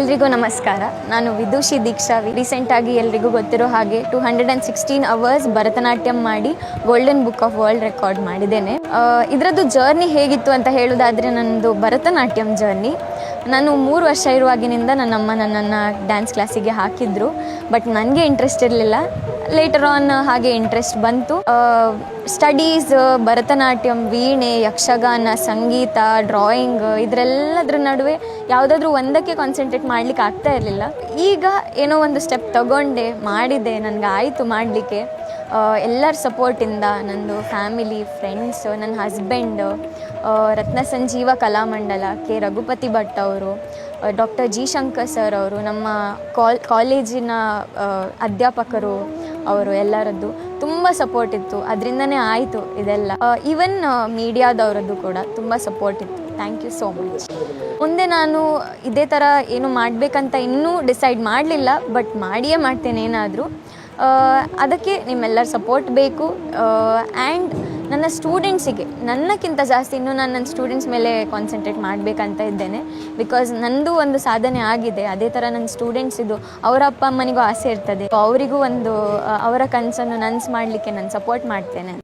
ಎಲ್ರಿಗೂ ನಮಸ್ಕಾರ. ನಾನು ವಿದುಷಿ ದೀಕ್ಷಾ. ರೀಸೆಂಟಾಗಿ ಎಲ್ರಿಗೂ ಗೊತ್ತಿರೋ ಹಾಗೆ 216 ಅವರ್ಸ್ ಭರತನಾಟ್ಯಂ ಮಾಡಿ golden book of world record ಮಾಡಿದ್ದೇನೆ. ಇದರದ್ದು ಜರ್ನಿ ಹೇಗಿತ್ತು ಅಂತ ಹೇಳೋದಾದರೆ, ನನ್ನದು ಭರತನಾಟ್ಯಂ ಜರ್ನಿ, ನಾನು 3 ವರ್ಷ ಇರುವಾಗಿನಿಂದ ನನ್ನಮ್ಮ ನನ್ನನ್ನು ಡ್ಯಾನ್ಸ್ ಕ್ಲಾಸಿಗೆ ಹಾಕಿದ್ರು. ಬಟ್ ನನಗೆ ಇಂಟ್ರೆಸ್ಟ್ ಇರಲಿಲ್ಲ. ಲೇಟರ್ ಆನ್ ಹಾಗೆ ಇಂಟ್ರೆಸ್ಟ್ ಬಂತು. ಸ್ಟಡೀಸ್, ಭರತನಾಟ್ಯಂ, ವೀಣೆ, ಯಕ್ಷಗಾನ, ಸಂಗೀತ, ಡ್ರಾಯಿಂಗ್ ಇದರೆಲ್ಲದ್ರ ನಡುವೆ ಯಾವುದಾದ್ರೂ ಒಂದಕ್ಕೆ ಕಾನ್ಸಂಟ್ರೇಟ್ ಮಾಡಲಿಕ್ಕೆ ಆಗ್ತಾ ಇರಲಿಲ್ಲ. ಈಗ ಏನೋ ಒಂದು ಸ್ಟೆಪ್ ತಗೊಂಡೆ, ಮಾಡಿದೆ, ನನಗೆ ಆಯಿತು ಮಾಡಲಿಕ್ಕೆ. ಎಲ್ಲರ ಸಪೋರ್ಟಿಂದ, ನಂದು ಫ್ಯಾಮಿಲಿ, ಫ್ರೆಂಡ್ಸ್, ನನ್ನ ಹಸ್ಬೆಂಡು, ರತ್ನ ಸಂಜೀವ ಕಲಾಮಂಡಲ, ಕೆ ರಘುಪತಿ ಭಟ್ ಅವರು, ಡಾಕ್ಟರ್ ಜಿ ಶಂಕರ್ ಸರ್ ಅವರು, ನಮ್ಮ ಕಾಲೇಜಿನ ಅಧ್ಯಾಪಕರು ಅವರು, ಎಲ್ಲರದ್ದು ತುಂಬ ಸಪೋರ್ಟ್ ಇತ್ತು. ಅದರಿಂದನೇ ಆಯಿತು ಇದೆಲ್ಲ. ಈವನ್ ಮೀಡಿಯಾದವರದ್ದು ಕೂಡ ತುಂಬ ಸಪೋರ್ಟ್ ಇತ್ತು. Thank you so much. ಮುಂದೆ ನಾನು ಇದೇ ಥರ ಏನು ಮಾಡಬೇಕಂತ ಇನ್ನೂ ಡಿಸೈಡ್ ಮಾಡಲಿಲ್ಲ, ಬಟ್ ಮಾಡಿಯೇ ಮಾಡ್ತೇನೆ ಏನಾದರೂ. ಅದಕ್ಕೆ ನಿಮ್ಮೆಲ್ಲರ ಸಪೋರ್ಟ್ ಬೇಕು. ಆ್ಯಂಡ್ ನನ್ನ ಸ್ಟೂಡೆಂಟ್ಸಿಗೆ ನನ್ನಕ್ಕಿಂತ ಜಾಸ್ತಿ ಇನ್ನೂ ನಾನು ನನ್ನ ಸ್ಟೂಡೆಂಟ್ಸ್ ಮೇಲೆ ಕಾನ್ಸಂಟ್ರೇಟ್ ಮಾಡಬೇಕಂತ ಇದ್ದೇನೆ. ಬಿಕಾಸ್ ನನ್ನದು ಒಂದು ಸಾಧನೆ ಆಗಿದೆ, ಅದೇ ಥರ ನನ್ನ ಸ್ಟೂಡೆಂಟ್ಸಿದು ಅವರ ಅಪ್ಪ ಅಮ್ಮನಿಗೂ ಆಸೆ ಇರ್ತದೆ. ಅವರಿಗೂ ಒಂದು ಅವರ ಕನಸನ್ನು ನನಸು ಮಾಡಲಿಕ್ಕೆ ನಾನು ಸಪೋರ್ಟ್ ಮಾಡ್ತೇನೆ.